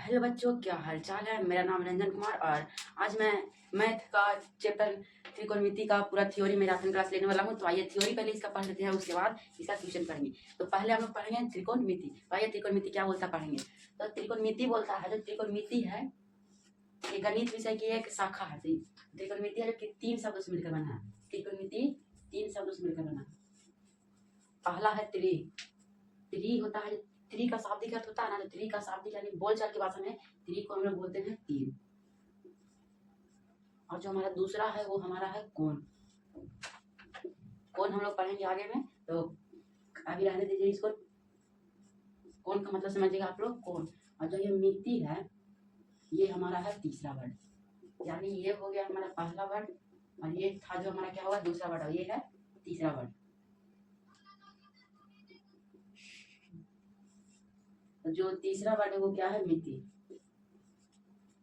Hello बच्चों, क्या हाल चाल है। मेरा नाम रंजन कुमार और आज मैं मैथ का चैप्टर त्रिकोणमिति का पूरा थ्योरी में राशन क्लास लेने वाला हूँ। तो आइए थ्योरी पहले इसका पढ़ लेते हैं, उसके बाद इसका ट्यूशन पढ़ेंगे। तो पहले हम लोग पढ़ेंगे त्रिकोणमिति। तो आइए त्रिकोणमिति क्या बोलता पढ़ेंगे। तो त्रिकोणमिति बोलता है, जो त्रिकोणमिति है ये गणित विषय की एक शाखा है। त्रिकोणमिति है जो कि 3 शब्दों से मिलकर बना है। त्रिकोणमिति 3 शब्दों से मिलकर बना है। पहला है त्रि। त्रि होता है, त्रि का शाब्दिक अर्थ होता है ना, तो त्रि का शाब्दिक यानी बोलचाल की भाषा में त्रि को हम लोग बोलते हैं 3। और जो हमारा दूसरा है वो हमारा है कोण। कोण हम लोग पढ़ेंगे आगे में, तो अभी रहने दीजिए इसको। कोण का मतलब समझिएगा आप लोग, कोण। और जो ये मिति है ये हमारा है तीसरा वर्ड, यानी ये हो गया हमारा पहला वर्ड और ये था जो हमारा क्या हुआ दूसरा वर्ड, और ये है तीसरा वर्ड। जो तीसरा वर्ड है वो क्या है, मिति।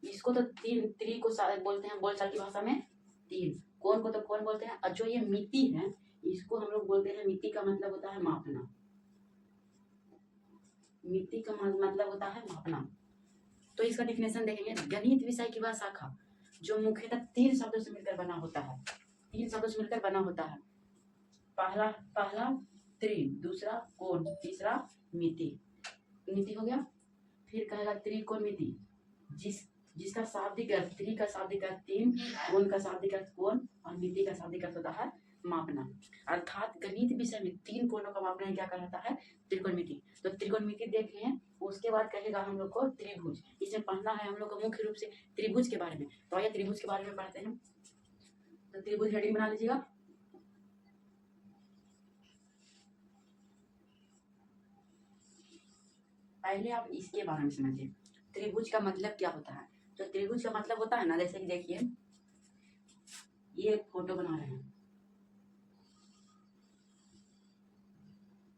इसको तो त्रि को बोलते हैं बोलचाल की भाषा में 3। कोण को तो कोण बोलते हैं, और जो ये मिति है इसको हम लोग बोलते हैं, मिति का मतलब होता है मापना। मिति का मतलब होता है मापना। तो इसका डिफिनेशन देखेंगे। गणित विषय की वह शाखा जो मुख्यतः 3 शब्दों से मिलकर बना होता है। 3 शब्दों से मिलकर बना होता है। पहला त्रि, दूसरा कोण, तीसरा मिति। मिति हो गया। फिर कहेगा त्रिकोणमिति, जिसका शाब्दिक अर्थ, त्रि का शाब्दिक अर्थ 3, कोण का शाब्दिक अर्थ कोण और मिति का शाब्दिक अर्थ होता है मापना। अर्थात गणित विषय में 3 कोणों का मापना क्या कहलाता है, त्रिकोणमिति। तो त्रिकोणमिति देख लिए, उसके बाद कहेगा हम लोग को त्रिभुज। इसमें पढ़ना है हम लोग को मुख्य रूप से त्रिभुज के बारे में। तो आइए त्रिभुज के बारे में पढ़ते हैं। तो त्रिभुज हेडिंग बना लीजिएगा। पहले आप इसके बारे में समझिए, त्रिभुज का मतलब क्या होता है। तो त्रिभुज का मतलब होता है ना, जैसे कि देखिए ये एक फोटो बना रहे हैं,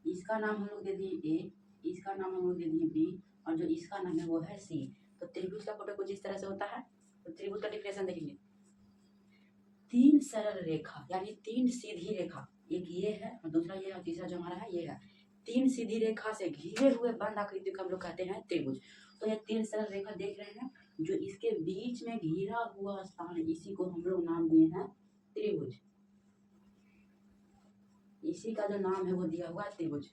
इसका नाम हम लोग दे दिए ए, इसका नाम हम लोग दे दिए बी, और जो इसका नाम है वो है सी। तो त्रिभुज का फोटो कुछ इस तरह से होता है। तो त्रिभुज का डिफिनेशन देखेंगे। 3 सरल रेखा यानी 3 सीधी रेखा, एक ये है और दूसरा ये है और तीसरा जो हमारा है ये है। 3 सीधी रेखा से घिरे हुए बंद आकृति को हम लोग कहते हैं त्रिभुज। तो ये 3 सरल रेखा देख रहे हैं, जो इसके बीच में घिरा हुआ स्थान है, इसी को हम लोग नाम दिए हैं त्रिभुज। इसी का जो नाम है वो दिया हुआ है त्रिभुज।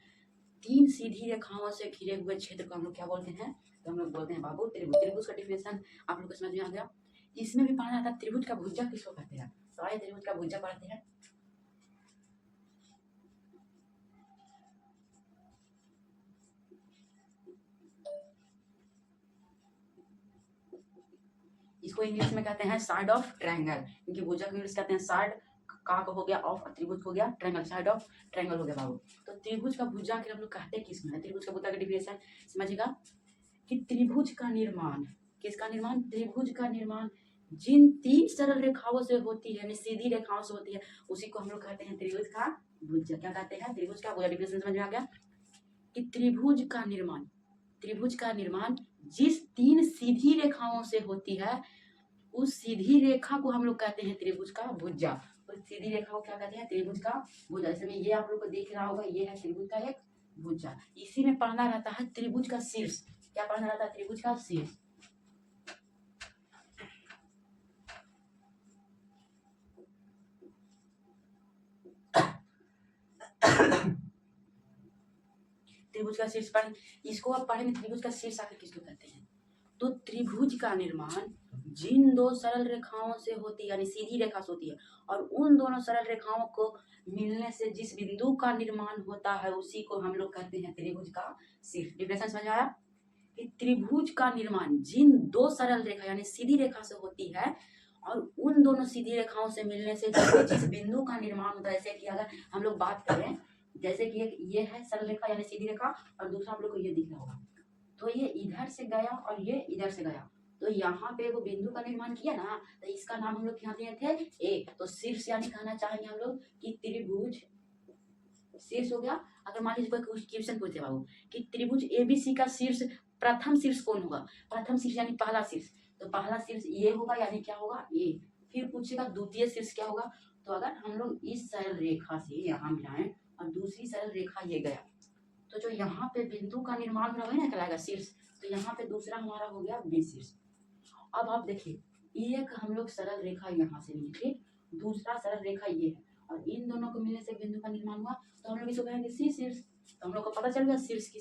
3 सीधी रेखाओं से घिरे हुए क्षेत्र को हम लोग क्या बोलते हैं, तो हम लोग बोलते हैं बाबू त्रिभुज। त्रिभुज का डिफिनेशन आप लोग को समझ में आ गया। इसमें भी पढ़ना था त्रिभुज का भुजा किसको कहते हैं। तो आइए त्रिभुज का भुजा पढ़ते हैं। इसको इंग्लिश में कहते हैं साइड ऑफ ट्रायंगल, क्योंकि भुजा को इंग्लिश कहते हैं साइड, का हो गया ऑफ, त्रिभुज हो गया ट्रायंगल, साइड ऑफ ट्रायंगल हो गया बाबू। तो त्रिभुज का भुजा के हम लोग कहते हैं किसमें है, त्रिभुज का भुजा का डिफिनेशन समझिएगा कि त्रिभुज का निर्माण, किसका निर्माण, त्रिभुज का निर्माण जिन 3 सरल रेखाओं से होती है, यानी सीधी रेखाओं से होती है, उसी को हम लोग कहते हैं त्रिभुज का भुजा। क्या कहते हैं, त्रिभुज का भुजा। डिफिनेशन समझ में आ गया कि त्रिभुज का निर्माण, त्रिभुज का निर्माण जिस 3 सीधी रेखाओं से होती है, उस सीधी रेखा को हम लोग कहते हैं त्रिभुज का भुजा। उस सीधी रेखा को क्या कहते हैं, त्रिभुज का भुजा। इसमें ये आप लोग को दिख रहा होगा, ये है त्रिभुज का एक भुजा। इसी में पढ़ना रहता है त्रिभुज का शीर्ष। क्या पढ़ना रहता है, त्रिभुज का शीर्ष। त्रिभुज का शीर्ष पढ़, इसको आप पढ़ेंगे त्रिभुज का शीर्ष आखिर किसको कहते हैं। तो त्रिभुज का निर्माण जिन 2 सरल रेखाओं से होती है, यानी सीधी रेखा से होती है, और उन दोनों सरल रेखाओं को मिलने से जिस बिंदु का निर्माण होता है, उसी को हम लोग कहते हैं त्रिभुज का शीर्ष। डिफिनेशन समझ आया कि त्रिभुज का निर्माण जिन 2 सरल रेखा यानी सीधी रेखा से होती है, और उन दोनों सीधी रेखाओं से मिलने से जिस बिंदु का निर्माण होता है। जैसे कि अगर हम लोग बात करें, जैसे कि एक ये है सरल रेखा यानी सीधी रेखा, और दूसरा हम लोग को ये दिख रहा होगा। तो ये इधर से गया और ये इधर से गया, तो यहाँ पे वो बिंदु का निर्माण किया ना, तो इसका नाम हम लोग क्या दिए थे, ए। तो शीर्ष यानी कहना चाहेंगे हम लोग कि त्रिभुज शीर्ष हो गया। अगर मान लीजिए कोई क्वेश्चन पूछे बाबू कि त्रिभुज एबीसी का शीर्ष, प्रथम शीर्ष कौन होगा, प्रथम शीर्ष यानी पहला शीर्ष, तो पहला शीर्ष ये होगा, यानी क्या होगा ए। फिर पूछेगा द्वितीय शीर्ष क्या होगा, तो अगर हम लोग इस सरल रेखा से यहाँ मिलाएं और दूसरी सरल रेखा ये गया, तो जो यहाँ पे बिंदु का निर्माण हो रहा है ना कहलाएगा शीर्ष, तो यहाँ पे दूसरा हमारा हो गया बी शीर्ष। अब आप देखिए एक हम लोग सरल रेखा यहाँ से लिए, ठीक, दूसरा सरल रेखा ये है और इन दोनों को मिलने से बिंदु का निर्माण हुआ, तो हम लोग इसको कहेंगे सी शीर्ष। तो हम लोग को पता चल गया शीर्ष की,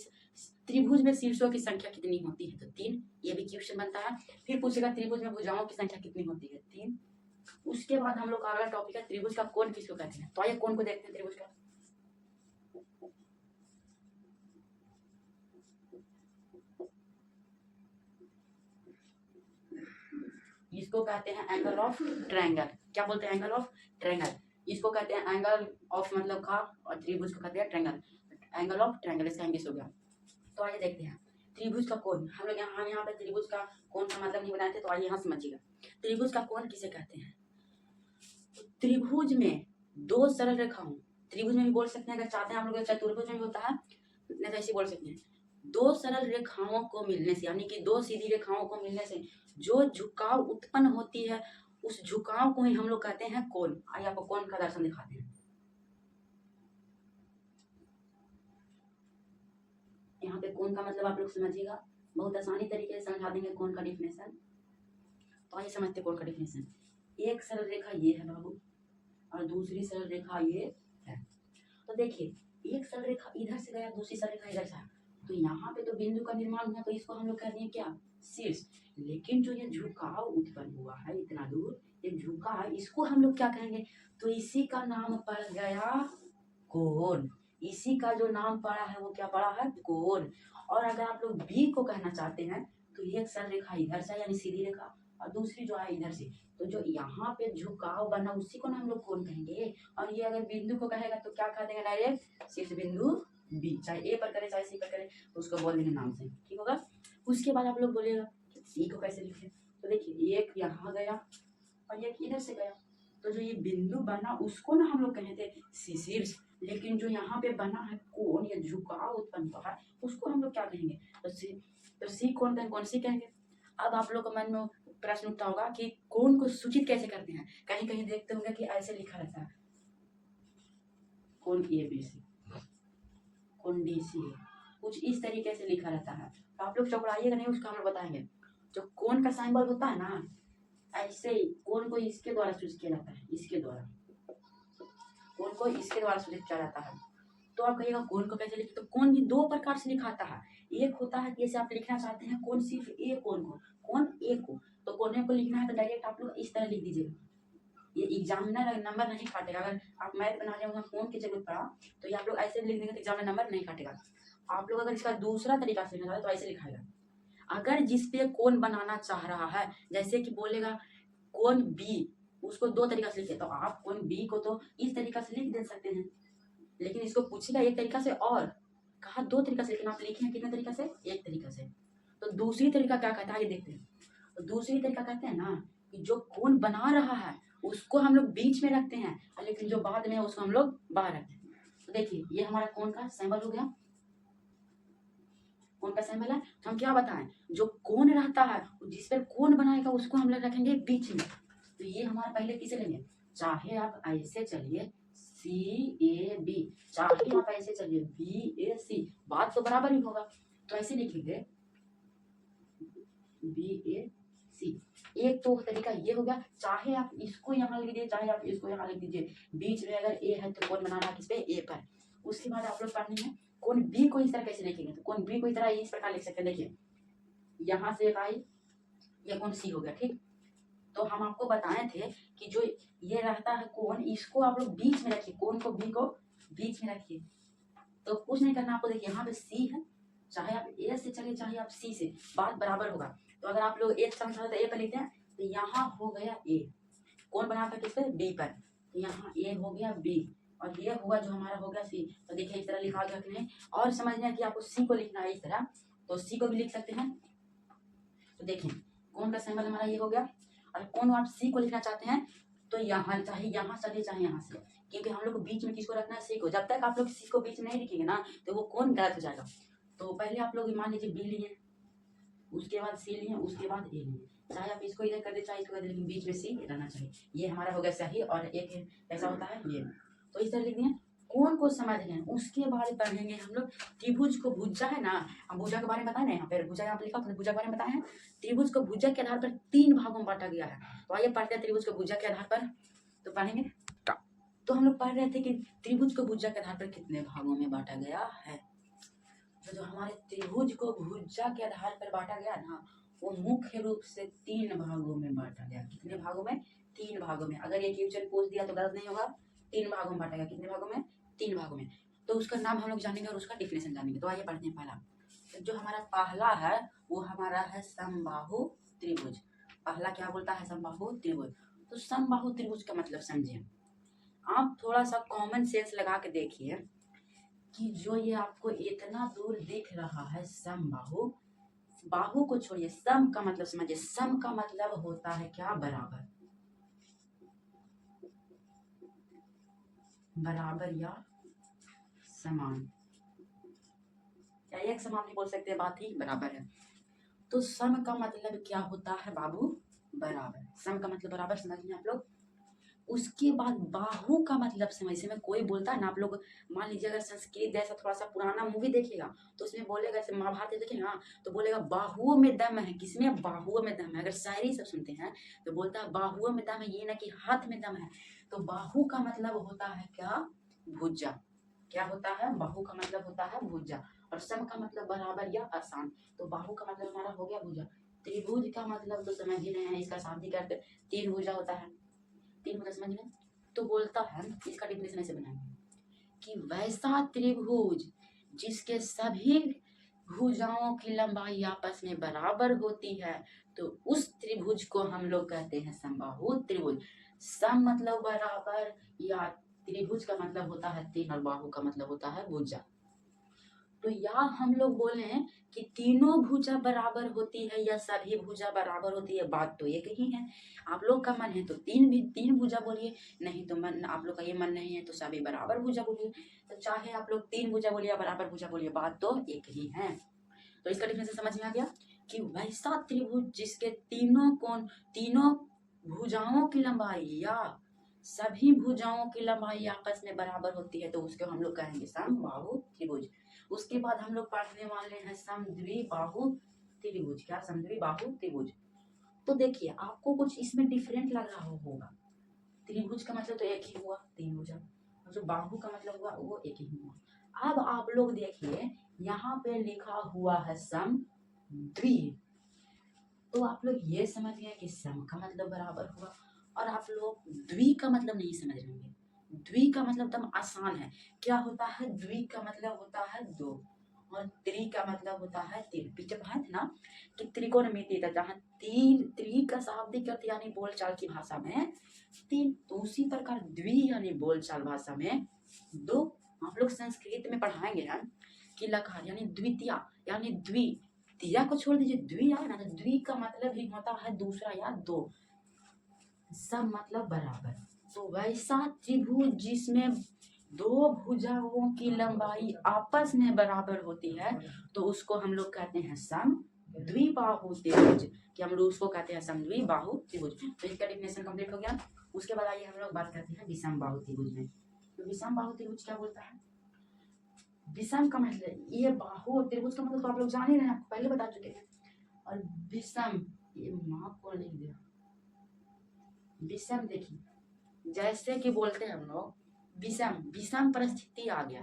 त्रिभुज में शीर्षों की संख्या कितनी होती है, तो 3, ये भी क्वेश्चन बनता है। फिर पूछेगा त्रिभुज में भुजाओं की संख्या कितनी होती है, 3। उसके बाद हम लोग का अगला टॉपिक है त्रिभुज का कोण किसको कहते हैं। तो आइए कोण को देखते हैं। त्रिभुज का इसको कहते हैं एंगल ऑफ ट्रायंगल। क्या बोलते हैं? Angle of triangle. इसको कहते हैं एंगल ऑफ मतलब का, और त्रिभुज को कहते हैं ट्रायंगल, एंगल ऑफ ट्रायंगल। इसका इंग्लिश हो गया। तो आइए देखते हैं त्रिभुज का कोण। हम लोग यहाँ पे त्रिभुज का कोण का मतलब नहीं बनाए थे, तो आइए यहाँ समझिएगा त्रिभुज का कोण किसे कहते हैं। त्रिभुज में दो सरल रेखाओं, त्रिभुज में भी बोल सकते हैं, अगर चाहते हैं हम लोग चतुर्भुज में भी होता है, नहीं तो ऐसे बोल सकते हैं। दो सरल रेखाओं को मिलने से, यानी कि दो सीधी रेखाओं को मिलने से जो झुकाव उत्पन्न होती है, उस झुकाव को ही हम लोग कहते हैं कोण। आइए आपको कोण का दर्शन दिखाते हैं। यहाँ पे कोण का मतलब आप लोग समझिएगा, बहुत आसानी तरीके से समझा देंगे कोण का डिफिनेशन। तो आइए समझते कोण का डिफिनेशन। एक सरल रेखा ये है बाबू, और दूसरी सरल रेखा ये है। तो देखिए एक सरल रेखा इधर से गया, दूसरी सरल रेखा इधर से आया, तो यहाँ पे तो बिंदु का निर्माण हुआ, तो इसको हम लोग कहते हैं क्या, शीर्ष। लेकिन जो ये झुकाव उत्पन्न हुआ है इतना दूर, ये झुका है, इसको हम लोग क्या कहेंगे, तो इसी का नाम पड़ गया कोण। इसी का जो नाम पड़ा है वो क्या पड़ा है, कोण। और अगर आप लोग बी को कहना चाहते हैं, तो एक सरल रेखा इधर से यानी सीधी रेखा, और दूसरी जो है इधर से, तो जो यहाँ पे झुकाव बना उसी को ना हम लोग कोण कहेंगे। और ये अगर बिंदु को कहेगा तो क्या कह देंगे, डायरेक्ट शीर्ष बिंदु बी, चाहे ए पर करे चाहे सी पर करे, तो उसको बोल देंगे नाम से, ठीक होगा। उसके बाद आप लोग बोलेगा सी को कैसे लिखे, तो देखिए एक यहाँ गया और एक इधर से गया, तो जो ये बिंदु बना उसको ना हम लोग कहे थे सी शीर्ष। लेकिन जो यहाँ पे बना है कोण या झुकाव उत्पन्न हुआ है, उसको हम लोग क्या कहेंगे, तो सी कोण कहेंगे, कौन सी कहेंगे। अब आप लोग का मन में प्रश्न उठता होगा कि कोण को सूचित कैसे करते हैं। कहीं कहीं देखते होंगे कि ऐसे लिखा रहता है, कोण ए बी सी, कोण डी सी, कुछ इस तरीके से लिखा रहता है। तो आप लोग चौकड़ाइएगा नहीं, उसका हम लोग बताएंगे। जो कोण का सिंबल होता है ना, ऐसे ही कोण को इसके द्वारा सूचित किया जाता है, इसके द्वारा कोण को इसके द्वारा सूचित किया जाता है। तो आप कहिएगा कोण को कैसे लिखते, तो कोण भी दो प्रकार से लिखाता है। एक होता है कि जैसे आप लिखना चाहते हैं कोण सिर्फ ए कोण को, कोण ए को, तो कोने को लिखना है तो डायरेक्ट आप लोग इस तरह लिख दीजिएगा। ये एग्जामिनर नंबर नहीं काटेगा। अगर आप मैथ बना रहे हो कोण की जरूरत पड़ा तो ये आप लोग ऐसे लिख देंगे तो एग्जामिनर नंबर नहीं काटेगा। आप लोग अगर इसका दूसरा तरीका से लिखना चाहते तो ऐसे लिखाएगा। अगर जिसपे कोण बनाना चाह रहा है, जैसे कि बोलेगा कोण बी, उसको दो तरीका से लिखे, तो आप कोण बी को तो इस तरीका से लिख दे सकते हैं, लेकिन इसको पूछेगा एक तरीका से और कहा दो तरीका से, लेकिन आप लिखे हैं कितने तरीका से, एक तरीका से। तो दूसरी तरीका क्या कहता है ये देखते हैं। तो दूसरी तरीका कहते हैं ना कि जो कोण बना रहा है उसको हम लोग बीच में रखते हैं, लेकिन जो बाद में है उसको हम लोग बाहर रखते हैं। तो देखिए ये हमारा कोण का सिंबल हो गया, कोण का सिंबल है। तो हम क्या बताएं, जो कोण रहता है जिस पर कोण बनाएगा उसको हम लोग रखेंगे बीच में। तो ये हमारा पहले किसे लेंगे, चाहे आप ऐसे चलिए सी ए बी, चाहे आप ऐसे चलिए बी ए सी, बात तो बराबर ही होगा। तो ऐसे लिखेंगे बी ए सी। एक तो तरीका ये हो गया, चाहे आप इसको यहाँ लिख दीजिए चाहे आप इसको यहाँ लिख दीजिए, बीच में अगर ए है तो कोण बनाना किस पे, ए पर। उसके बाद आप लोग पढ़ने में कोण बी को इस तरह कैसे लिखेंगे, तो कोण बी को इस तरह इस प्रकार लिख सकते हैं। देखिए यहाँ से एक आई, ये कोण सी हो गया, ठीक। तो हम आपको बताए थे कि जो ये रहता है कोण, इसको आप लोग बीच में रखिए, कोण को बी को बीच में रखिए, तो कुछ नहीं करना आपको। देखिए यहाँ पे सी है, चाहे आप ए से चलिए चाहे आप सी से, बात बराबर होगा। तो अगर आप लोग ए समझ तो ए पर लिखते हैं, तो यहाँ हो गया ए, कौन बना था किस पे, बी पर, तो यहाँ ए हो गया बी, और ये हुआ जो हमारा हो गया सी। तो देखिए इस तरह लिखा गया कि नहीं, और समझना है कि आपको सी को लिखना है इस तरह, तो सी को भी लिख सकते हैं। तो देखिए कौन का सिंबल हमारा ये हो गया, और कौन आप सी को लिखना चाहते हैं तो यहाँ, चाहे यहाँ चलिए चाहे यहाँ से, क्योंकि हम लोग को बीच में किसको रखना है, सी को। जब तक आप लोग सी को बीच में नहीं लिखेंगे ना तो वो कौन गलत हो जाएगा। तो पहले आप लोग मान लीजिए बी लिए, उसके बाद सी लिए, उसके बाद ए लिए, चाहे आप इसको इधर कर दे चाहे इसको कर दे, लेकिन बीच में सी रहना चाहिए। ये हमारा हो गया सही। और एक ऐसा होता है ये, तो इस तरह लिख दिए। कौन को समझ गए उसके बाद पढ़ेंगे हम लोग त्रिभुज को भुजा है ना। हम भुजा के बारे में बताए ना, यहाँ पे भुजा यहाँ पे लिखा हमने भुजा के बारे में बताया है। त्रिभुज को भुजा के आधार पर 3 भागों में बांटा गया है। तो आइए पढ़ते हैं त्रिभुज को भुजा के आधार पर, तो पढ़ेंगे। तो हम लोग पढ़ रहे थे कि त्रिभुज को भुजा के आधार पर कितने भागों में बांटा गया है। तो जो हमारे त्रिभुज को भुजा के आधार पर बांटा गया ना, वो मुख्य रूप से 3 भागों में बांटा गया। कितने भागों में? 3 भागों में। अगर ये क्वेश्चन पूछ दिया तो गलत नहीं होगा। 3 भागों में बांटा गया। कितने भागों में? 3 भागों में। तो उसका नाम हम लोग जानेंगे और उसका डिफिनेशन जानेंगे। तो आइए पढ़ते हैं पहला। जो हमारा पहला है वो हमारा है समबाहु त्रिभुज। पहला क्या बोलता है? समबाहु त्रिभुज। तो समबाहु त्रिभुज का मतलब समझिए। आप थोड़ा सा कॉमन सेंस लगा के देखिए कि जो ये आपको इतना दूर दिख रहा है समबाहु, बाहु को छोड़िए, सम का मतलब समझिए। सम का मतलब होता है क्या? बराबर। बराबर या समान, या एक समान भी बोल सकते हैं, बात ही बराबर है। तो सम का मतलब क्या होता है बाबू? बराबर। सम का मतलब बराबर, समझ लें आप लोग। उसके बाद बाहु का मतलब समझिए। में कोई बोलता है ना, आप लोग मान लीजिए अगर संस्कृत जैसा थोड़ा सा पुराना मूवी देखिएगा तो उसमें बोलेगा, जैसे महाभारत देखेंगे ना, तो बोलेगा बाहुओं में दम है। किसमें? बाहुओं में दम है। अगर शायरी सब सुनते हैं तो बोलता है बाहुओं में दम है, ये ना कि हाथ में दम है। तो बाहु का मतलब होता है क्या? भुजा। क्या होता है? बाहु का मतलब होता है भुजा। और सम का मतलब बराबर या आसान। तो बाहु का मतलब हमारा हो गया भुजा। त्रिभुज का मतलब तो समझ ही रहे हैं, इसका शाब्दिक अर्थ 3 भुजा होता है। 3 भुजा समझ में। तो बोलता है, इसका डिफिनेशन ऐसे बनाएंगे कि वैसा त्रिभुज जिसके सभी भुजाओं की लंबाई आपस में बराबर होती है, तो उस त्रिभुज को हम लोग कहते हैं समबाहु त्रिभुज। सम मतलब बराबर, या त्रिभुज का मतलब होता है 3 और बाहु का मतलब होता है भुजा। तो या हम लोग बोले कि तीनों भुजा बराबर होती है या सभी भुजा बराबर होती है, बात तो एक ही है। आप लोग का मन है तो 3 भुजा बोलिए, नहीं तो मन आप लोग का ये मन नहीं है तो सभी बराबर भुजा बोलिए। तो चाहे आप लोग 3 भुजा बोलिए या बराबर भुजा बोलिए, बात तो एक ही है। तो इसका डिफिनेशन समझ में आ गया कि वैसा त्रिभुज जिसके तीनों भुजाओं की लंबाई या सभी भुजाओं की लंबाई आपस में बराबर होती है, तो उसको हम लोग कहेंगे समबाहु त्रिभुज। उसके बाद हम लोग पढ़ने वाले हैं समद्विबाहु त्रिभुज। क्या? समद्विबाहु त्रिभुज। तो देखिए आपको कुछ इसमें डिफरेंट लग रहा होगा। त्रिभुज का मतलब तो एक ही हुआ, 3 भुजा, और जो बाहु का मतलब हुआ वो एक ही हुआ। अब आप लोग देखिए यहाँ पे लिखा हुआ है समद्वि। तो आप लोग ये समझ गए कि सम का मतलब बराबर हुआ, और आप लोग द्वि का मतलब नहीं समझ रहे होंगे। द्वि का मतलब एकदम आसान है। क्या होता है? द्वि का मतलब होता है 2, और त्रि का मतलब होता है 3। पीछे पढ़ा था ना कि त्रिकोणमिति था, जहाँ तीन त्रि का शाब्दिक अर्थ यानी बोलचाल की भाषा में 3, तो उसी प्रकार द्वि यानी बोलचाल भाषा में 2। आप लोग संस्कृत में पढ़ाएंगे ना कि लकार यानी द्वितीया यानी द्वि, तिया को छोड़ दीजिए, द्वि आया ना, तो द्वि का मतलब ही होता है दूसरा या 2। सब मतलब बराबर। तो वैसा त्रिभुज जिसमें 2 भुजाओं की लंबाई आपस में बराबर होती है, तो उसको हम लोग कहते हैं समद्विबाहु त्रिभुज। कि हम लोग उसको कहते हैं समद्विबाहु त्रिभुज। तो इसका डिफिनेशन कंप्लीट हो गया। उसके बाद आइए हम लोग बात करते हैं विषमबाहु त्रिभुज में। तो विषमबाहु त्रिभुज क्या बोलता है? विषम का मतलब, ये बाहु और त्रिभुज का मतलब तो आप लोग जान ही रहे हैं, आपको पहले बता चुके हैं। और विषम, ये माँ को लिख दिया। विषम देखिए, जैसे कि बोलते हैं हम लोग विषम, विषम परिस्थिति आ गया,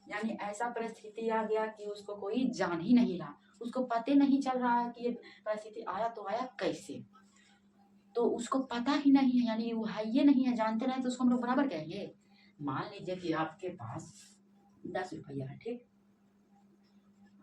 यानी ऐसा परिस्थिति आ गया कि उसको कोई जान ही नहीं रहा, उसको पता नहीं चल रहा है कि ये परिस्थिति आया तो आया कैसे, तो उसको पता ही नहीं है, यानी वो है ये नहीं है, जानते नहीं तो उसको हम लोग बराबर कहेंगे। मान लीजिए कि आपके पास 10 रुपया है, ठीक,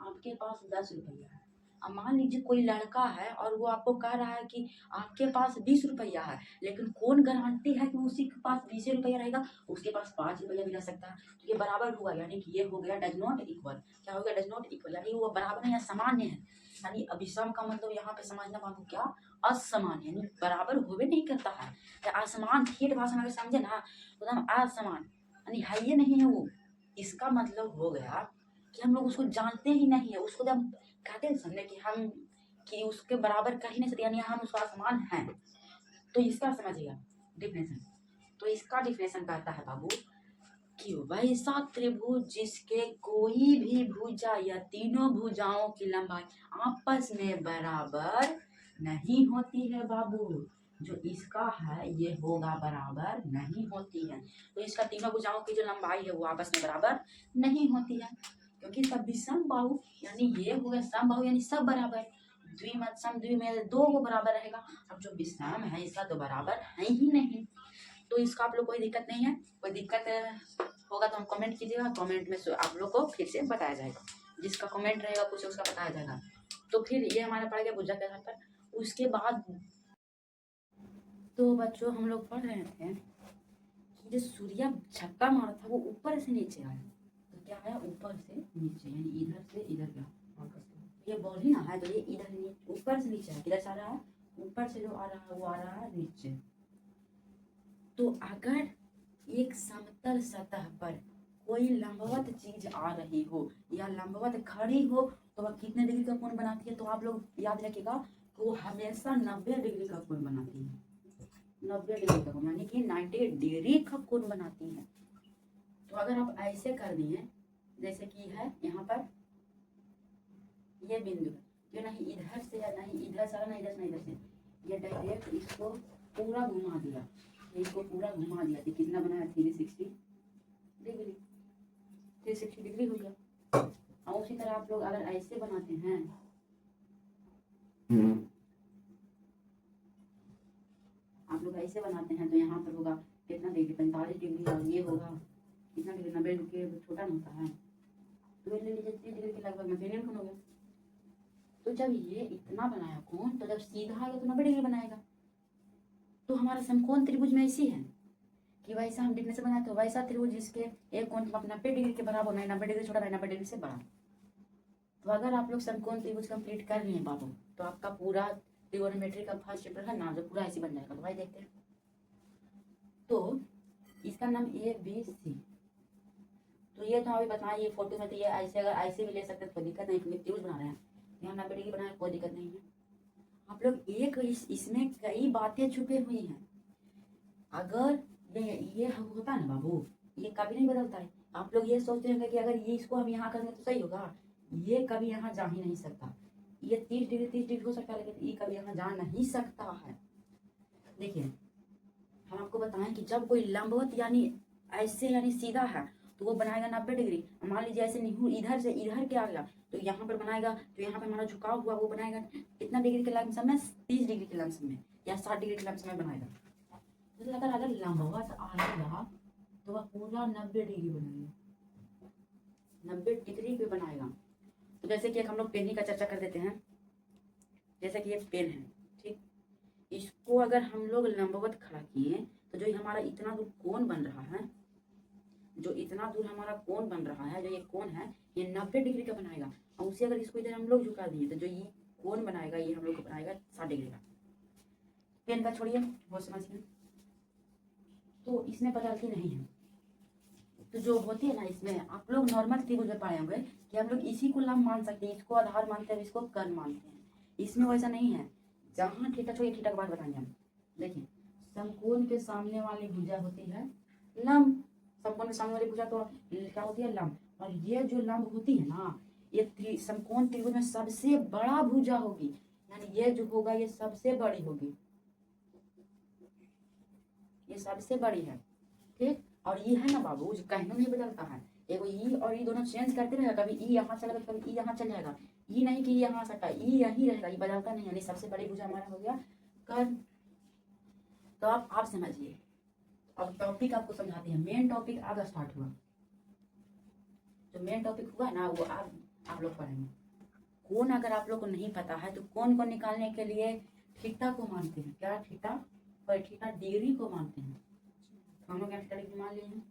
आपके पास 10 रुपया है। अब मान लीजिए कोई लड़का है और वो आपको कह रहा है कि आपके पास 20 रुपया है, लेकिन कौन गारंटी है कि उसी के पास 20 रुपया रहेगा, उसके पास 5 रुपया भी रह सकता है। तो ये बराबर हुआ, यानी कि ये हो गया डज नॉट इक्वल। क्या हो गया? डज नॉट इक्वल, यानी वो बराबर है, सामान्य है। यानी अभिसम का मतलब यहाँ पे समझना बाबू क्या? असमान, यानी बराबर होवे नहीं करता है। असमान ठेठ भाषा में अगर समझे ना तो एकदम असमान, यानी है ये नहीं है वो। इसका मतलब हो गया कि हम लोग उसको जानते ही नहीं है, उसको जब कहते हैं समझे कि हम कि उसके बराबर कर ही नहीं सकते, यानी हम उसका असमान हैं। तो इसका समझिएगा डिफिनेशन। तो इसका डिफिनेशन कहता है बाबू कि वैसा त्रिभुज जिसके कोई भी भुजा या तीनों भुजाओं की लंबाई आपस में बराबर नहीं होती है बाबू। जो इसका है ये होगा बराबर नहीं होती है। तो इसका तीनों भुजाओं की जो लंबाई है वो आपस में बराबर नहीं होती है, क्योंकि सब विषम बाहु यानी ये हो गया समबाहु यानी सब बराबर। द्विमत सम द्वि में दो को बराबर रहेगा। अब जो विषम है इसका तो बराबर है ही नहीं, तो इसका आप लोग कोई दिक्कत नहीं है। कोई दिक्कत होगा तो हम कमेंट कीजिएगा, कमेंट में आप लोग को फिर से बताया जाएगा। जिसका कमेंट रहेगा कुछ उसका बताया जाएगा। तो फिर ये हमारा पड़ गया भुजा के आधार पर। उसके बाद तो बच्चों हम लोग पढ़ रहे थे कि जो सूर्य छक्का मारा था वो ऊपर से नीचे आया। तो क्या आया? ऊपर से नीचे, यानी इधर से इधर गया। ये बॉल ही ना है तो ये इधर ऊपर से नीचे है। किधर से आ रहा है? ऊपर से जो आ रहा है वो आ रहा है नीचे। तो अगर एक समतल सतह पर कोई लंबवत चीज आ रही हो या लंबवत खड़ी हो तो वह कितने डिग्री का कोण बनाती है? तो आप लोग याद रखिएगा कि वो हमेशा 90 डिग्री का कोण बनाती है। 90 डिग्री का कोण यानी कि 90 डिग्री का कोण बनाती है। तो अगर आप ऐसे कर दिए जैसे कि है यहाँ पर ये बिंदु है, ये नहीं इधर से या नहीं इधर से ना इधर से, इधर से ये डायरेक्ट इसको पूरा घुमा दिया, इसको पूरा घुमा दिया तो कितना बनाया? 360 डिग्री, 360 डिग्री हो गया। और उसी तरह आप लोग अगर ऐसे बनाते हैं आप लोग ऐसे बनाते हैं तो यहाँ पर होगा कितना डिग्री? 45 डिग्री। और ये होगा कितना डिग्री? 90 डिग्री। छोटा होता है तो ले लीजिए 30 डिग्री के लगभग में फेरियन कोण हो गया। तो जब ये इतना बनाया कोण तो जब सीधा आएगा तो 90 डिग्री बनाएगा। तो हमारा समकोण त्रिभुज में ऐसी है कि वैसा हम डिग्री से बनाते हो वैसा त्रिभुज जिसके एक कोण 90 डिग्री के बराबर होना है, 90 डिग्री छोटा 90 डिग्री से बड़ा। तो अगर आप लोग समकोण त्रिभुज कंप्लीट कर लिए बाबू तो आपका पूरा ट्रिगोनोमेट्री का फर्स्ट चैप्टर है ना जो पूरा ऐसे बन जाएगा। तो भाई देखते हैं, तो इसका नाम ABC। तो ये तो अभी बताएं ये फोटो में तो ये ऐसे अगर ऐसे भी ले सकते कोई दिक्कत नहीं, क्योंकि त्रिभुज बना रहे हैं यहाँ 90 डिग्री बनाया कोई दिक्कत नहीं है। आप लोग एक इसमें कई बातें छुपे हुई हैं। अगर ये होता है ना बाबू, ये कभी नहीं बदलता है। आप लोग ये सोचते होंगे कि अगर ये इसको हम यहाँ करेंगे तो सही होगा, ये कभी यहाँ जा ही नहीं सकता। ये 30 डिग्री हो सकता है लेकिन ये कभी यहाँ जा नहीं सकता है। देखिए हम आपको बताएं कि जब कोई लंबवत यानी ऐसे यानी सीधा है तो वो बनाएगा 90 डिग्री। मान लीजिए ऐसे नहीं इधर से इधर के आ गया तो यहाँ पर बनाएगा, तो यहाँ पर हमारा झुकाव हुआ वो बनाएगा कितना डिग्री के लमसम में? 30 डिग्री के लमसम में या 60 डिग्री के लमसम में बनाएगा। तो अगर लंबवत आएगा तो वह पूरा 90 डिग्री बनाएगा, 90 डिग्री पे बनाएगा। तो जैसे कि एक हम लोग पेन ही का चर्चा कर देते हैं। जैसे कि ये पेन है, ठीक, इसको अगर हम लोग लंबवत खड़ा किए तो जो हमारा इतना दूर कोण बन रहा है, जो इतना दूर हमारा कोण बन रहा है, जो ये कोण है ये 90 डिग्री का बनाएगा। और उसे अगर इसको इधर हम लोग झुका दिए तो जो ये कोण बनाएगा ये हम लोग को बनाएगा 60 डिग्री का। पेन का छोड़िए वो समझिए। तो इसमें बदलती नहीं है। तो जो होती है ना इसमें आप लोग नॉर्मल त्रिभुज में पाए होंगे कि हम लोग इसी को लंब मान सकते हैं, इसको आधार मानते हैं, इसको कर्ण मानते हैं। इसमें वैसा नहीं है। जहाँ थीटा, छोड़िए थीटा के बाद बताएंगे हम। देखिए समकोण के सामने वाली भुजा होती है लंब, समकोण के सामने वाली भुजा तो क्या होती है? लंब। और ये जो लंब होती है ना ये समकोण त्रिभुज में सबसे बड़ा भुजा होगी, यानी ये जो होगा ये सबसे बड़ी होगी, ये सबसे बड़ी है, ठीक। और ये है ना बाबू जो कहना नहीं बदलता है, एगो ई और ई दोनों चेंज करते रहेगा, कभी ई यहाँ चला जाएगा कभी ई यहाँ चल जाएगा। ई नहीं कि यहाँ सटा, ई यही रहेगा, ये बदलता नहीं। यानी सबसे बड़ी भुजा हमारा हो गया कर्ण। तो आप समझिए। अब टॉपिक आपको समझाते हैं। मेन टॉपिक आज स्टार्ट हुआ, जो मेन टॉपिक हुआ ना वो आप लोग पढ़ेंगे। कोण अगर आप लोग को नहीं पता है तो कोण को निकालने के लिए थीटा को मानते हैं। क्या? थीटा। और थीटा डिग्री को मानते हैं। हम लोग यहाँ थीटा डिग्री मान लिए हैं।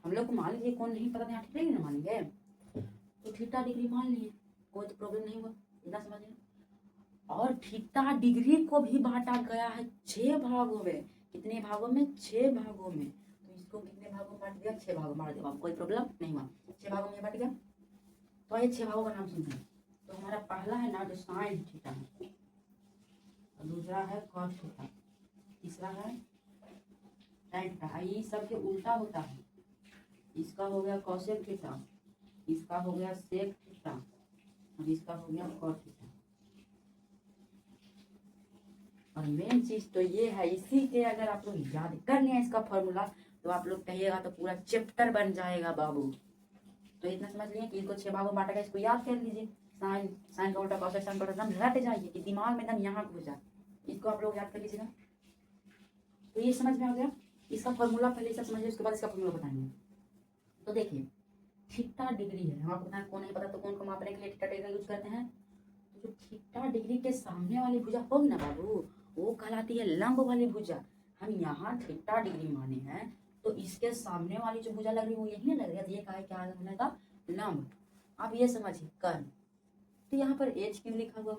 हम लोग को मान लीजिए कौन नहीं पता था यहाँ थीटा डिग्री ना मानेंगे तो थीटा डिग्री मान लिए, कोई तो प्रॉब्लम नहीं हुआ, इतना समझिए। और थीटा डिग्री को भी बांटा गया है 6 भागों में। कितने भागों में? 6 भागों में। तो इसको कितने भागों में बांट दिया? 6 भागों में बांट दिया। कोई प्रॉब्लम नहीं हुआ, 6 भागों में बांट गया। तो ये 6 भागों का नाम सुनते हैं। तो हमारा पहला है ना जो साइन थीटा है, दूसरा है कॉस थीटा, तीसरा है टैन थीटा। ये सब के उल्टा होता है, इसका हो गया कॉसेक थीटा, इसका हो गया सेक थीटा और इसका हो गया कॉट थीटा। और मेन चीज तो ये है, इसी के अगर आप लोग याद कर लिया इसका फॉर्मूला तो आप लोग कहिएगा तो पूरा चैप्टर बन जाएगा बाबू। तो इतना समझ लिए कि इसको 6 भागों में बांटा गया, इसको याद कर लीजिए। साइन साइन का उल्टा कॉसेक साइन का उल्टा, एकदम रट जाइए कि दिमाग में एकदम यहाँ घुस जाए। इसको आप लोग याद कर लीजिएगा। तो ये समझ में आ गया इसका फॉर्मूला, पहले इसका समझिए उसके बाद इसका फॉर्मूला बताएंगे। तो देखिए थीटा डिग्री है, हम आपको बताएं कौन नहीं पता तो कौन को मापने के लिए थीटा डिग्री यूज करते हैं। तो जो थीटा डिग्री के सामने वाली भुजा होगी ना बाबू, वो कहलाती है लंब वाली भुजा। हम यहाँ थीटा डिग्री माने हैं तो इसके सामने वाली जो भुजा लग रही है वो यही ना लग रही है, तो ये कहा क्या बनेगा लंब। आप ये समझिए कर्ण। तो यहाँ पर एज क्यों लिखा हुआ है?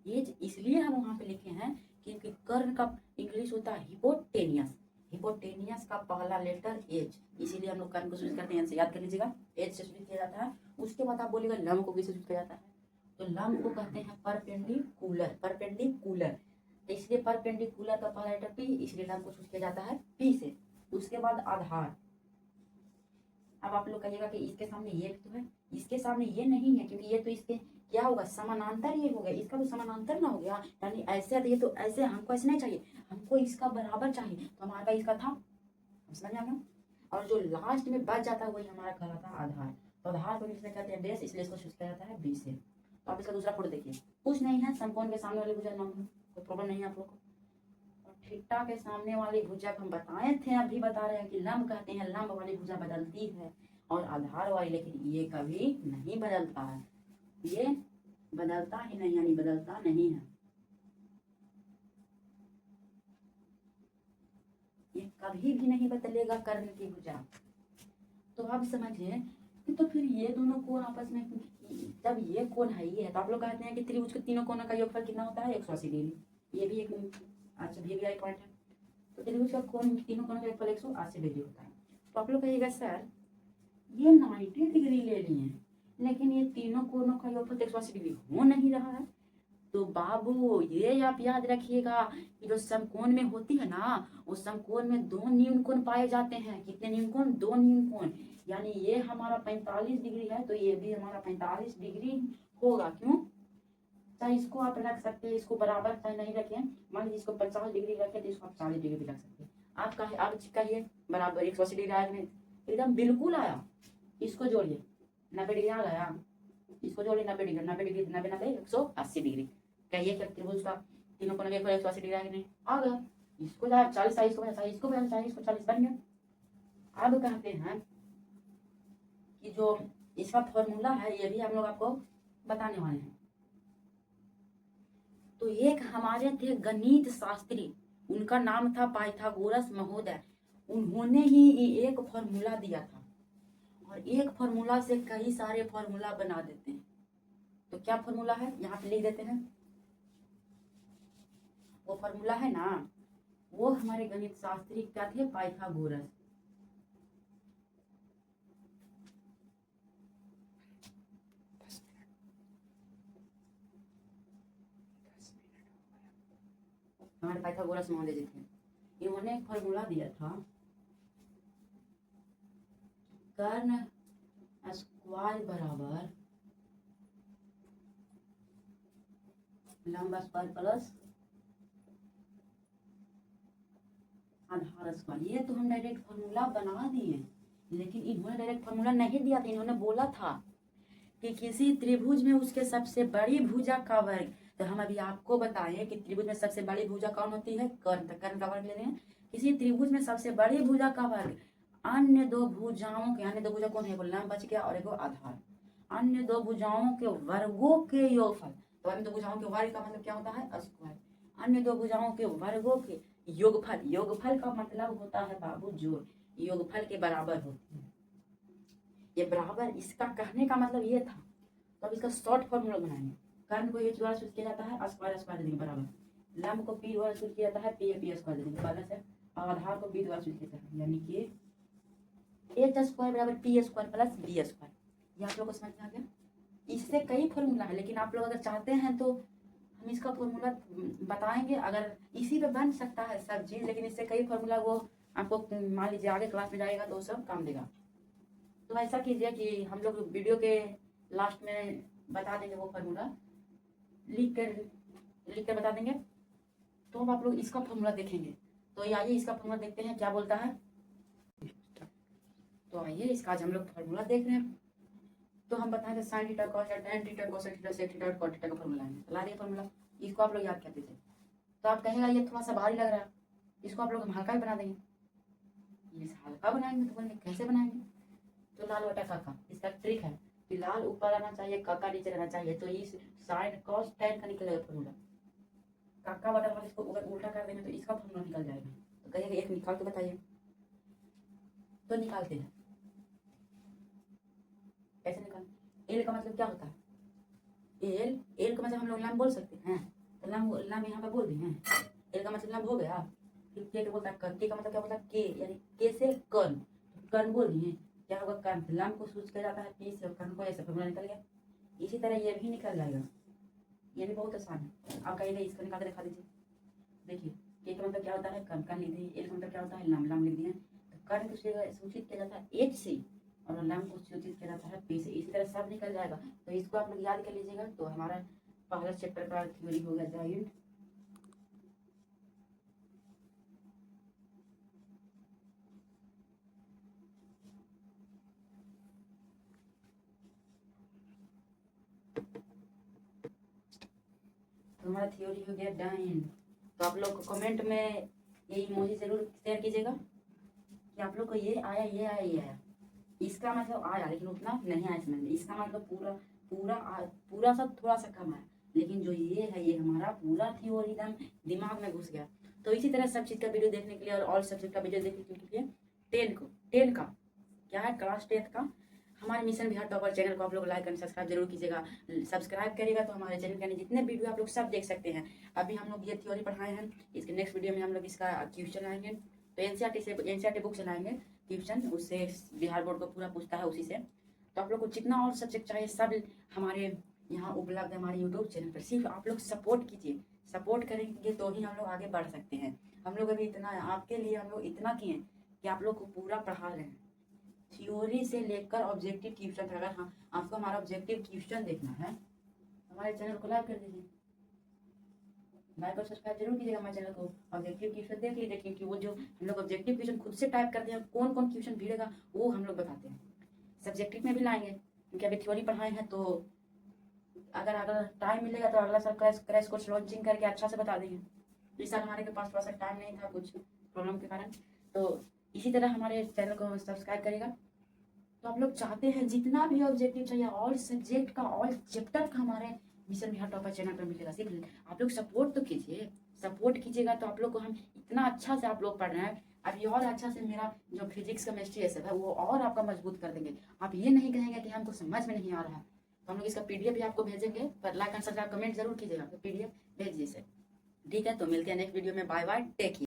एज इसलिए हम वहाँ पे लिखे हैं क्योंकि कर्ण का इंग्लिश होता है हिपोटेनियस, हिपोटेनियस का पहला लेटर एच, इसीलिए हम लोग कर्ण को सूचित करते हैं। याद कर लीजिएगा एच से सूचित किया जाता है। उसके बाद आप बोलिएगा लंब को किससे सूचित किया जाता है? तो लंब को कहते हैं परपेंडिकुलर, परपेंडिकुलर। तो इसलिए परपेंडिकुलर का पहला लेटर पी, इसलिए लंब को सूचित किया जाता है पी से। उसके बाद आधार। अब आप लोग कहिएगा कि इसके सामने ये तो है, इसके सामने ये नहीं है क्योंकि ये तो इसके क्या होगा समानांतर, ये हो गया इसका तो समानांतर ना हो गया, यानी ऐसे ये तो ऐसे, हमको ऐसे नहीं चाहिए, हमको इसका बराबर चाहिए। तो हमारे पास इसका था, समझ में आ गया। और जो लास्ट में बच जाता है वही हमारा कहलाता है आधार। तो आधार को इंग्लिश में कहते हैं बेस, इसलिए इसको सूचित किया जाता है बी से। तो आप इसका दूसरा फोटो देखिए, कुछ नहीं है, समकोण के सामने वाली भुजा नाम है, कोई प्रॉब्लम नहीं है आप लोग को। और थीटा के सामने वाली भुजा को हम बताए थे, अभी बता रहे हैं कि लंब कहते हैं, लंब वाली भुजा बदलती है और आधार वाली, लेकिन ये कभी नहीं बदलता है, ये बदलता ही नहीं, यानी बदलता नहीं है, ये कभी भी नहीं बदलेगा कर्ण की भुजा। तो आप समझिए कि तो फिर ये दोनों कोण आपस में, जब ये कोण है ये है तो आप लोग कहते हैं कि त्रिभुज के तीनों कोणों का योगफल कितना होता है 180 डिग्री। ये भी एक अच्छा भी एक पॉइंट है। तो त्रिभुज का कोण तीनों कोणों का योगफल 180 डिग्री होता है। तो आप लोग कहिएगा सर ये 90 डिग्री ले लिए लेकिन ये तीनों कोणों का योगफल 180 डिग्री हो नहीं रहा है। तो बाबू ये आप याद रखिएगा कि जो समकोण में होती है ना, उस समकोण में दो न्यून कोण पाए जाते हैं। कितने न्यून कोण? दो न्यून कोण। यानी ये हमारा 45 डिग्री है तो ये भी हमारा 45 डिग्री होगा। क्यों? चाहे इसको आप रख सकते हैं, इसको बराबर चाहे नहीं रखें, मान लीजिए इसको 50 डिग्री रखें तो इसको आप 40 डिग्री भी रख सकते हैं। आप कहिए बराबर 180 डिग्री आया नहीं? एकदम बिल्कुल आया। इसको जोड़िए 90 डिग्री आ गया, इसको जोड़िए 90 डिग्री, 90 डिग्री 90 90 180 डिग्री। कहिए कि त्रिभुज का तीनों कोण में 180 डिग्री आएगा नहीं? आ गया। इसको 40 40 इसको 50 इसको 50 इसको 40 बन गया। अब कहते हैं कि जो इसका फॉर्मूला है ये भी हम लोग आपको बताने वाले हैं। तो एक हमारे थे गणित शास्त्री, उनका नाम था पाइथागोरस महोदय। उन्होंने ही एक फॉर्मूला दिया था और एक फॉर्मूला से कई सारे फॉर्मूला बना देते हैं। तो क्या फॉर्मूला है यहाँ पे लिख देते हैं। वो फॉर्मूला है ना, वो हमारे गणित शास्त्री क्या थे? पाइथागोरस। हमारे पाइथागोरस महोदय जी थे। इन्होंने एक फॉर्मूला दिया था, कर्ण स्क्वायर बराबर लंब स्क्वायर प्लस आधार स्क्वायर। ये तो हम डायरेक्ट फॉर्मूला बना दिए, लेकिन इन्होंने डायरेक्ट फॉर्मूला नहीं दिया था। इन्होंने बोला था कि किसी त्रिभुज में उसके सबसे बड़ी भुजा का वर्ग। तो हम अभी आपको बताएं कि त्रिभुज में सबसे बड़ी भुजा कौन होती है? कर्ण। तो कर्ण का वर्ग ले रहे हैं। किसी त्रिभुज में सबसे बड़ी भुजा का वर्ग अन्य दो भुजाओं के, अन्य दो भुजा कौन है? एगो लंब बच गया और एगो आधार। अन्य दो भुजाओं के वर्गों के योगफल। तो अन्य दो भुजाओं के वर्ग का मतलब क्या होता है? स्क्वायर। अन्य दो भुजाओं के वर्गों के योगफल, योगफल का मतलब होता है बाबू जोड़, योगफल के बराबर होती है। ये बराबर, इसका कहने का मतलब ये था। तो अब इसका शॉर्ट फॉर्मूला बनाएंगे। कर्ण को एच द्वारा सूचित किया जाता है स्क्वायर स्क्वायर देने के बराबर। लंब को पी द्वारा सूचित किया जाता है पी पी स्क्वायर देने के बराबर है। और आधार को बी द्वारा सूचित किया जाता है, यानी कि एच स्क्वायर बराबर P square plus B square. ये आप लोग को समझ में आ गया। इससे कई फॉर्मूला है, लेकिन आप लोग अगर चाहते हैं तो हम इसका फॉर्मूला बताएंगे। अगर इसी पे बन सकता है सब चीज, लेकिन इससे कई फॉर्मूला वो आपको मान लीजिए आगे क्लास में जाएगा तो सब काम देगा। तो ऐसा कीजिए कि हम लोग वीडियो के लास्ट में बता देंगे वो फार्मूला, लिख कर बता देंगे। तो अब आप लोग इसका फार्मूला देखेंगे। तो आइए इसका फार्मूला देखते हैं क्या बोलता है। तो आइए इसका आज हम लोग फार्मूला देख रहे हैं। तो हम बताएंगे sine theta cos theta tan theta cosec theta sec theta और cot थीटा का फार्मूला है। ला दिए फार्मूला, इसको आप लोग याद करते थे। तो आप कहेगा ये थोड़ा सा भारी लग रहा है, इसको आप लोग हम हल्का ही बना देंगे। ये हल्का बनाएंगे तो बोलेंगे कैसे बनाएंगे। तो लाल बटा काका, इसका ट्रिक है कि लाल ऊपर आना चाहिए, काका नीचे रहना चाहिए। तो इस साइन कॉस tan का निकलेगा फार्मूला, काका बटा वाले इसको अगर उल्टा कर देंगे तो इसका फार्मूला निकल जाएगा। तो कहिएगा एक निकाल के बताइए। तो निकालते हैं, कैसे निकाल। एल का मतलब क्या होता है, एल का मतलब हम लोग लंब बोल सकते हैं। तो लंब यहाँ पे बोल दिए हैं। एल का मतलब लंब हो गया। फिर के बोलता है, के का मतलब क्या बोलता है, के यानी के से कर्ण, कर्ण बोल दिए। क्या होगा, कर्ण लंब को सूच किया जाता है पी से, कर्ण को ऐसे फार्मूला निकल गया। इसी तरह ये भी निकल जाएगा, ये भी बहुत आसान है। आप कहेंगे इसको निकाल के दिखा दीजिए। देखिए के का मतलब क्या होता है, कर्ण, कर्ण लिख दिए। एल का मतलब क्या होता है, लंब, लंब लिख दिए। तो कर्ण को सूचित किया जाता है एच से और लंब को सूचित किया जाता है पी से। इसी तरह सब निकल जाएगा। तो इसको आप लोग याद कर लीजिएगा। तो हमारा पहला चैप्टर का थ्योरी हो गया जॉइंट। तो हमारा थ्योरी हो गया डन। तो आप लोग कमेंट में ये इमोजी जरूर शेयर कीजिएगा कि आप लोग को ये आया, ये आया, ये आया। इसका मतलब आया लेकिन उतना नहीं आया समझ में। इसका मतलब पूरा सा थोड़ा सा कम है, लेकिन जो ये है ये हमारा पूरा थ्योरी एकदम दिमाग में घुस गया। तो इसी तरह सब चीज़ का वीडियो देखने के लिए और ऑल सब्जेक्ट का वीडियो देखने के लिए टेन का क्या है, क्लास 10 का हमारे मिशन बिहार टॉपर चैनल को आप लोग लाइक एंड सब्सक्राइब जरूर कीजिएगा। सब्सक्राइब करिएगा तो हमारे चैनल के जितने वीडियो आप लोग सब देख सकते हैं। अभी हम लोग ये थ्योरी पढ़ाए हैं, इसके नेक्स्ट वीडियो में हम लोग इसका क्वेश्चन आएंगे। तो एनसीईआरटी बुक चलाएंगे ट्यूशन, उससे बिहार बोर्ड को पूरा पूछता है उसी से। तो आप लोग को जितना और सब्जेक्ट चाहिए सब हमारे यहाँ उपलब्ध है हमारे यूट्यूब चैनल पर। सिर्फ आप लोग सपोर्ट कीजिए, सपोर्ट करेंगे तो ही हम लोग आगे बढ़ सकते हैं। हम लोग अभी इतना आपके लिए हम लोग इतना किए कि आप लोग को पूरा पढ़ा रहे हैं, थ्योरी से लेकर ऑब्जेक्टिव क्वेश्चन तक। अगर हाँ आपको हमारा ऑब्जेक्टिव क्वेश्चन देखना है हमारे चैनल को लाइक कर दीजिए, लाइक और सब्सक्राइब जरूर कीजिएगा हमारे चैनल को। ऑब्जेक्टिव क्वेश्चन देख लीजिए, क्योंकि वो जो हम लोग ऑब्जेक्टिव क्वेश्चन खुद से टाइप करते हैं, कौन कौन क्वेश्चन भिड़ेगा वो हम लोग बताते हैं। सब्जेक्टिव में भी लाएंगे क्योंकि अभी थ्योरी पढ़ाए हैं। तो अगर टाइम मिलेगा तो अगला साल क्रैश कोर्स लॉन्चिंग करके अच्छा से बता देंगे। इस साल हमारे के पास थोड़ा सा टाइम नहीं था कुछ प्रॉब्लम के कारण। तो इसी तरह हमारे चैनल को सब्सक्राइब करेगा। तो आप लोग चाहते हैं जितना भी ऑब्जेक्टिव चाहिए ऑल सब्जेक्ट का, ऑल चैप्टर का हमारे मिशन बिहार टॉपर चैनल पर मिलेगा। सिर्फ आप लोग सपोर्ट तो कीजिए, सपोर्ट कीजिएगा तो आप लोग को हम इतना अच्छा से आप लोग पढ़ रहे हैं। अभी और अच्छा से मेरा जो फिजिक्स केमिस्ट्री ये सब है वो और आपका मजबूत कर देंगे। आप ये नहीं कहेंगे कि हमको समझ में नहीं आ रहा है। तो हम लोग इसका पीडीएफ भी आपको भेजेंगे, पर लाइक एंड सब्सक्राइब कमेंट जरूर कीजिएगा। तो पीडीएफ भेज दीजिए। ठीक है, तो मिलते हैं नेक्स्ट वीडियो में। Bye bye, take care.